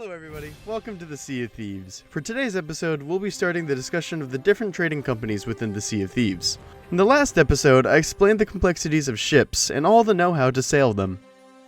Hello everybody, welcome to the Sea of Thieves. For today's episode, we'll be starting the discussion of the different trading companies within the Sea of Thieves. In the last episode, I explained the complexities of ships and all the know-how to sail them.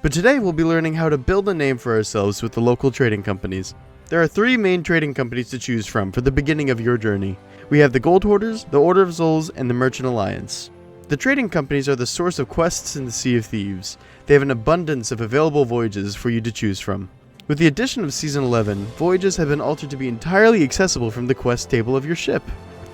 But today we'll be learning how to build a name for ourselves with the local trading companies. There are three main trading companies to choose from for the beginning of your journey. We have the Gold Hoarders, the Order of Souls, and the Merchant Alliance. The trading companies are the source of quests in the Sea of Thieves. They have an abundance of available voyages for you to choose from. With the addition of Season 11, Voyages have been altered to be entirely accessible from the quest table of your ship.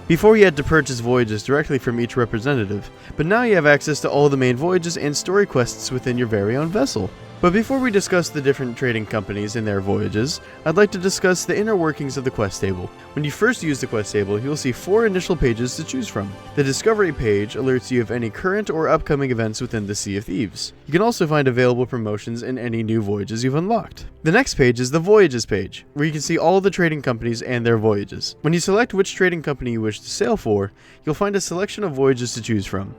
Before you had to purchase Voyages directly from each representative, but now you have access to all the main Voyages and story quests within your very own vessel. But before we discuss the different trading companies and their Voyages, I'd like to discuss the inner workings of the quest table. When you first use the quest table, you'll see 4 initial pages to choose from. The Discovery page alerts you of any current or upcoming events within the Sea of Thieves. You can also find available promotions in any new Voyages you've unlocked. The next page is the Voyages page, where you can see all the trading companies and their Voyages. When you select which trading company you wish to sail for, you'll find a selection of Voyages to choose from,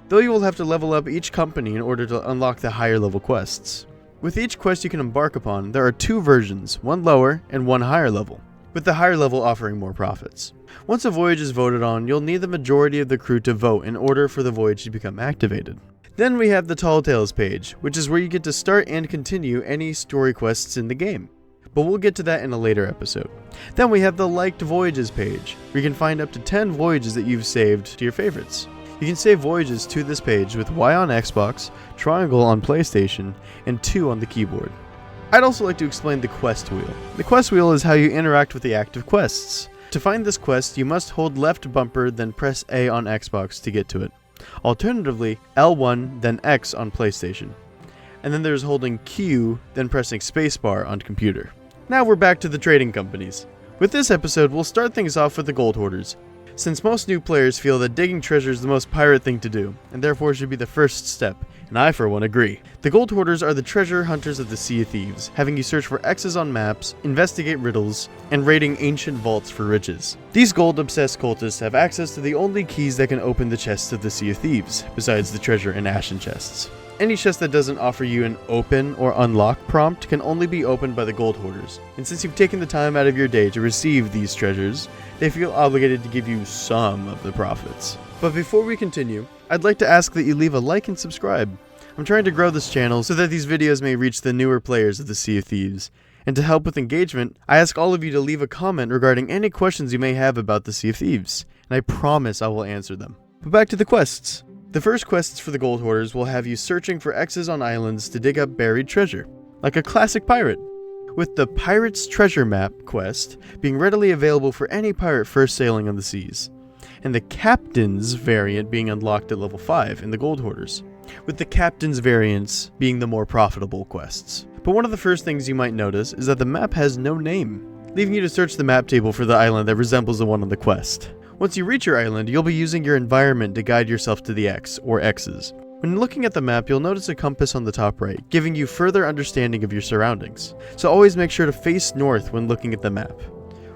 though you will have to level up each company in order to unlock the higher level quests. With each quest you can embark upon, there are 2 versions, one lower and one higher level, with the higher level offering more profits. Once a voyage is voted on, you'll need the majority of the crew to vote in order for the voyage to become activated. Then we have the Tall Tales page, which is where you get to start and continue any story quests in the game, but we'll get to that in a later episode. Then we have the Liked Voyages page, where you can find up to 10 voyages that you've saved to your favorites. You can save voyages to this page with Y on Xbox, triangle on PlayStation, and 2 on the keyboard. I'd also like to explain the quest wheel. The quest wheel is how you interact with the active quests. To find this quest, you must hold left bumper then press A on Xbox to get to it. Alternatively, L1 then X on PlayStation. And then there's holding Q then pressing spacebar on computer. Now we're back to the trading companies. With this episode, we'll start things off with the Gold Hoarders, since most new players feel that digging treasure is the most pirate thing to do, and therefore should be the first step, and I for one agree. The Gold Hoarders are the treasure hunters of the Sea of Thieves, having you search for X's on maps, investigate riddles, and raiding ancient vaults for riches. These gold-obsessed cultists have access to the only keys that can open the chests of the Sea of Thieves, besides the treasure and ashen chests. Any chest that doesn't offer you an open or unlock prompt can only be opened by the Gold Hoarders, and since you've taken the time out of your day to receive these treasures, they feel obligated to give you some of the profits. But before we continue, I'd like to ask that you leave a like and subscribe. I'm trying to grow this channel so that these videos may reach the newer players of the Sea of Thieves. And to help with engagement, I ask all of you to leave a comment regarding any questions you may have about the Sea of Thieves, and I promise I will answer them. But back to the quests. The first quests for the Gold Hoarders will have you searching for X's on islands to dig up buried treasure, like a classic pirate, with the Pirate's Treasure Map quest being readily available for any pirate first sailing on the seas, and the Captain's variant being unlocked at level 5 in the Gold Hoarders, with the Captain's variants being the more profitable quests. But one of the first things you might notice is that the map has no name, leaving you to search the map table for the island that resembles the one on the quest. Once you reach your island, you'll be using your environment to guide yourself to the X, or X's. When looking at the map, you'll notice a compass on the top right, giving you further understanding of your surroundings. So always make sure to face north when looking at the map.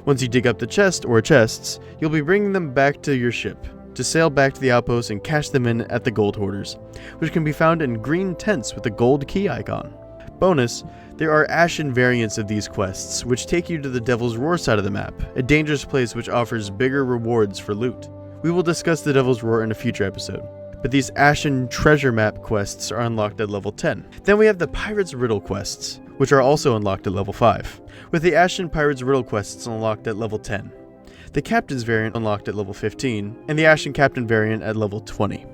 Once you dig up the chest, or chests, you'll be bringing them back to your ship, to sail back to the outpost and cash them in at the Gold Hoarders, which can be found in green tents with a gold key icon. Bonus, there are ashen variants of these quests, which take you to the Devil's Roar side of the map, a dangerous place which offers bigger rewards for loot. We will discuss the Devil's Roar in a future episode, but these ashen treasure map quests are unlocked at level 10. Then we have the Pirate's Riddle Quests, which are also unlocked at level 5, with the Ashen Pirate's Riddle Quests unlocked at level 10, the Captain's variant unlocked at level 15, and the Ashen Captain variant at level 20.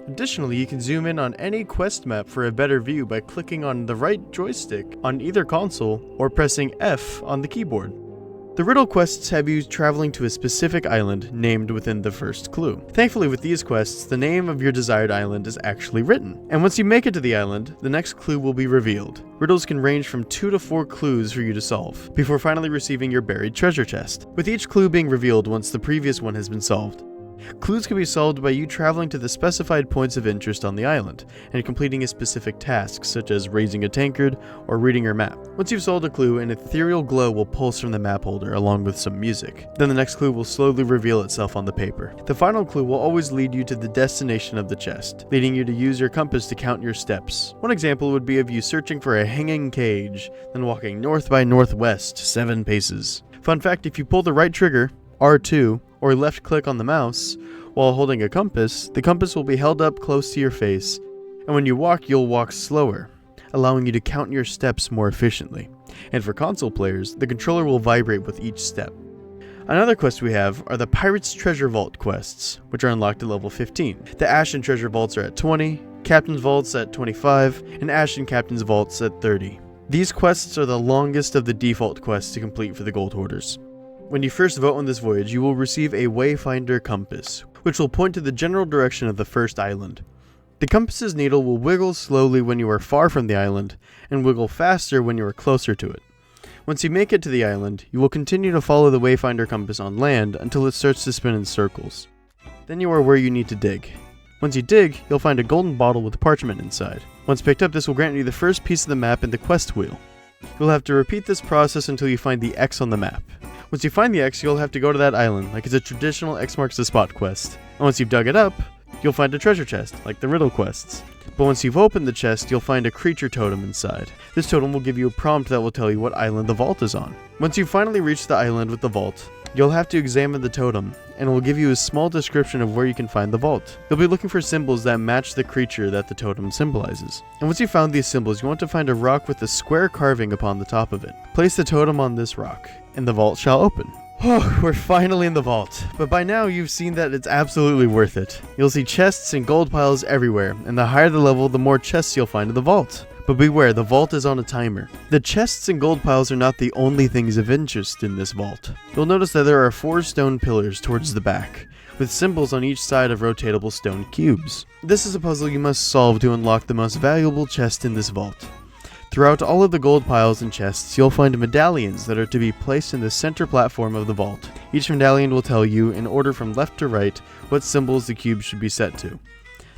Additionally, you can zoom in on any quest map for a better view by clicking on the right joystick on either console or pressing F on the keyboard. The riddle quests have you traveling to a specific island named within the first clue. Thankfully, with these quests, the name of your desired island is actually written, and once you make it to the island, the next clue will be revealed. Riddles can range from 2 to 4 clues for you to solve, before finally receiving your buried treasure chest, with each clue being revealed once the previous one has been solved. Clues can be solved by you traveling to the specified points of interest on the island, and completing a specific task, such as raising a tankard or reading your map. Once you've solved a clue, an ethereal glow will pulse from the map holder along with some music. Then the next clue will slowly reveal itself on the paper. The final clue will always lead you to the destination of the chest, leading you to use your compass to count your steps. One example would be of you searching for a hanging cage, then walking north by northwest 7 paces. Fun fact, if you pull the right trigger, R2, or left click on the mouse, while holding a compass, the compass will be held up close to your face, and when you walk, you'll walk slower, allowing you to count your steps more efficiently. And for console players, the controller will vibrate with each step. Another quest we have are the Pirate's Treasure Vault quests, which are unlocked at level 15. The Ashen Treasure Vaults are at 20, Captain's Vaults at 25, and Ashen Captain's Vaults at 30. These quests are the longest of the default quests to complete for the Gold Hoarders. When you first vote on this voyage, you will receive a Wayfinder compass, which will point to the general direction of the first island. The compass's needle will wiggle slowly when you are far from the island, and wiggle faster when you are closer to it. Once you make it to the island, you will continue to follow the Wayfinder compass on land until it starts to spin in circles. Then you are where you need to dig. Once you dig, you'll find a golden bottle with parchment inside. Once picked up, this will grant you the first piece of the map in the quest wheel. You'll have to repeat this process until you find the X on the map. Once you find the X, you'll have to go to that island, like it's a traditional X marks the spot quest. And once you've dug it up, you'll find a treasure chest, like the Riddle Quests. But once you've opened the chest, you'll find a creature totem inside. This totem will give you a prompt that will tell you what island the vault is on. Once you finally reach the island with the vault, you'll have to examine the totem, and it will give you a small description of where you can find the vault. You'll be looking for symbols that match the creature that the totem symbolizes. And once you've found these symbols, you want to find a rock with a square carving upon the top of it. Place the totem on this rock, and the vault shall open. Oh, we're finally in the vault, but by now you've seen that it's absolutely worth it. You'll see chests and gold piles everywhere, and the higher the level, the more chests you'll find in the vault. But beware, the vault is on a timer. The chests and gold piles are not the only things of interest in this vault. You'll notice that there are 4 stone pillars towards the back, with symbols on each side of rotatable stone cubes. This is a puzzle you must solve to unlock the most valuable chest in this vault. Throughout all of the gold piles and chests, you'll find medallions that are to be placed in the center platform of the vault. Each medallion will tell you, in order from left to right, what symbols the cube should be set to.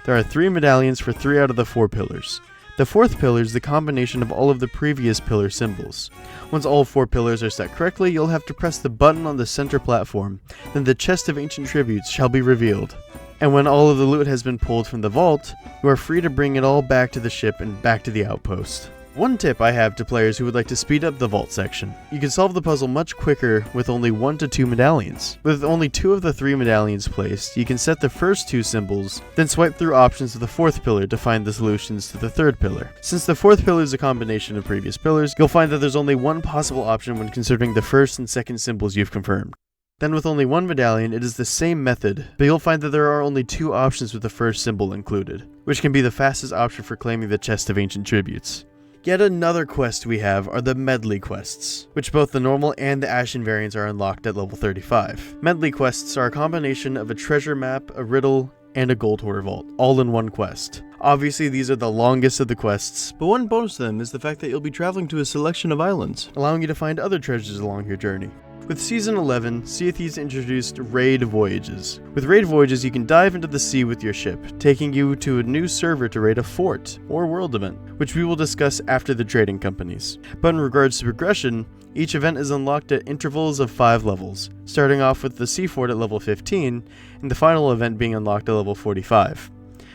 There are 3 medallions for 3 out of the 4 pillars. The 4th pillar is the combination of all of the previous pillar symbols. Once all 4 pillars are set correctly, you'll have to press the button on the center platform, then the chest of ancient tributes shall be revealed. And when all of the loot has been pulled from the vault, you are free to bring it all back to the ship and back to the outpost. One tip I have to players who would like to speed up the vault section: you can solve the puzzle much quicker with only 1 to 2 medallions. With only 2 of the 3 medallions placed, you can set the first 2 symbols, then swipe through options of the 4th pillar to find the solutions to the 3rd pillar. Since the 4th pillar is a combination of previous pillars, you'll find that there's only 1 possible option when considering the 1st and 2nd symbols you've confirmed. Then with only 1 medallion, it is the same method, but you'll find that there are only 2 options with the 1st symbol included, which can be the fastest option for claiming the chest of ancient tributes. Yet another quest we have are the Medley Quests, which both the normal and the Ashen variants are unlocked at level 35. Medley Quests are a combination of a treasure map, a riddle, and a gold hoarder vault, all in one quest. Obviously, these are the longest of the quests, but one bonus to them is the fact that you'll be traveling to a selection of islands, allowing you to find other treasures along your journey. With Season 11, Sea of Thieves introduced Raid Voyages. With Raid Voyages, you can dive into the sea with your ship, taking you to a new server to raid a fort, or world event, which we will discuss after the trading companies. But in regards to progression, each event is unlocked at intervals of 5 levels, starting off with the Sea Fort at level 15, and the final event being unlocked at level 45.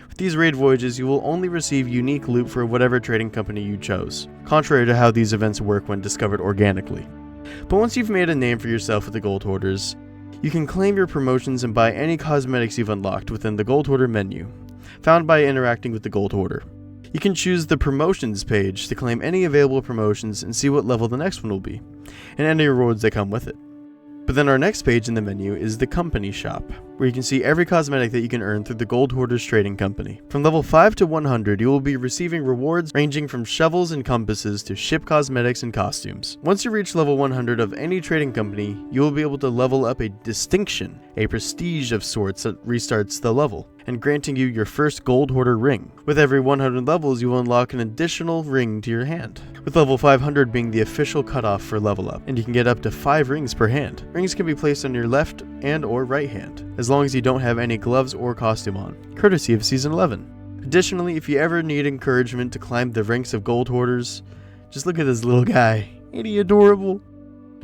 With these raid voyages, you will only receive unique loot for whatever trading company you chose, contrary to how these events work when discovered organically. But once you've made a name for yourself with the Gold Hoarders, you can claim your promotions and buy any cosmetics you've unlocked within the Gold Hoarder menu, found by interacting with the Gold Hoarder. You can choose the promotions page to claim any available promotions and see what level the next one will be, and any rewards that come with it. But then our next page in the menu is the company shop, where you can see every cosmetic that you can earn through the Gold Hoarders Trading Company. From level 5 to 100, you will be receiving rewards ranging from shovels and compasses to ship cosmetics and costumes. Once you reach level 100 of any trading company, you will be able to level up a distinction, a prestige of sorts that restarts the level, and granting you your first Gold Hoarder ring. With every 100 levels, you will unlock an additional ring to your hand, with level 500 being the official cutoff for level up, and you can get up to 5 rings per hand. Rings can be placed on your left and or right hand, as long as you don't have any gloves or costume on, courtesy of Season 11. Additionally, if you ever need encouragement to climb the ranks of Gold Hoarders, just look at this little guy. Ain't he adorable?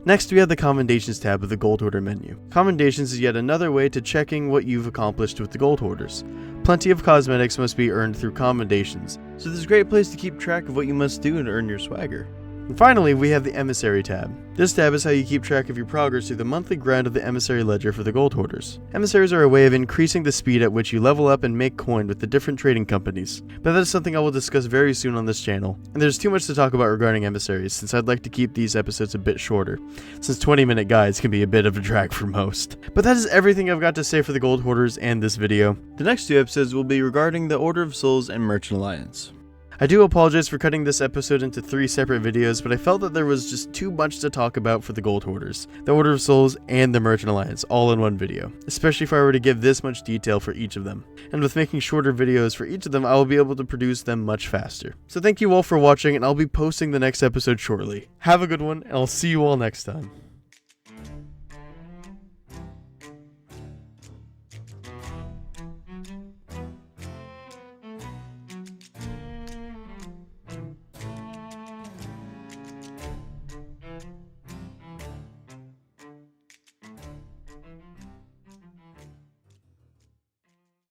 Next, we have the Commendations tab of the Gold Hoarder menu. Commendations is yet another way to checking what you've accomplished with the Gold Hoarders. Plenty of cosmetics must be earned through commendations, so this is a great place to keep track of what you must do to earn your swagger. And finally, we have the Emissary tab. This tab is how you keep track of your progress through the monthly grind of the Emissary ledger for the Gold Hoarders. Emissaries are a way of increasing the speed at which you level up and make coin with the different trading companies, but that is something I will discuss very soon on this channel, and there's too much to talk about regarding emissaries since I'd like to keep these episodes a bit shorter, since 20-minute guides can be a bit of a drag for most. But that is everything I've got to say for the Gold Hoarders and this video. The next 2 episodes will be regarding the Order of Souls and Merchant Alliance. I do apologize for cutting this episode into 3 separate videos, but I felt that there was just too much to talk about for the Gold Hoarders, the Order of Souls, and the Merchant Alliance all in one video, especially if I were to give this much detail for each of them. And with making shorter videos for each of them, I will be able to produce them much faster. So thank you all for watching, and I'll be posting the next episode shortly. Have a good one, and I'll see you all next time.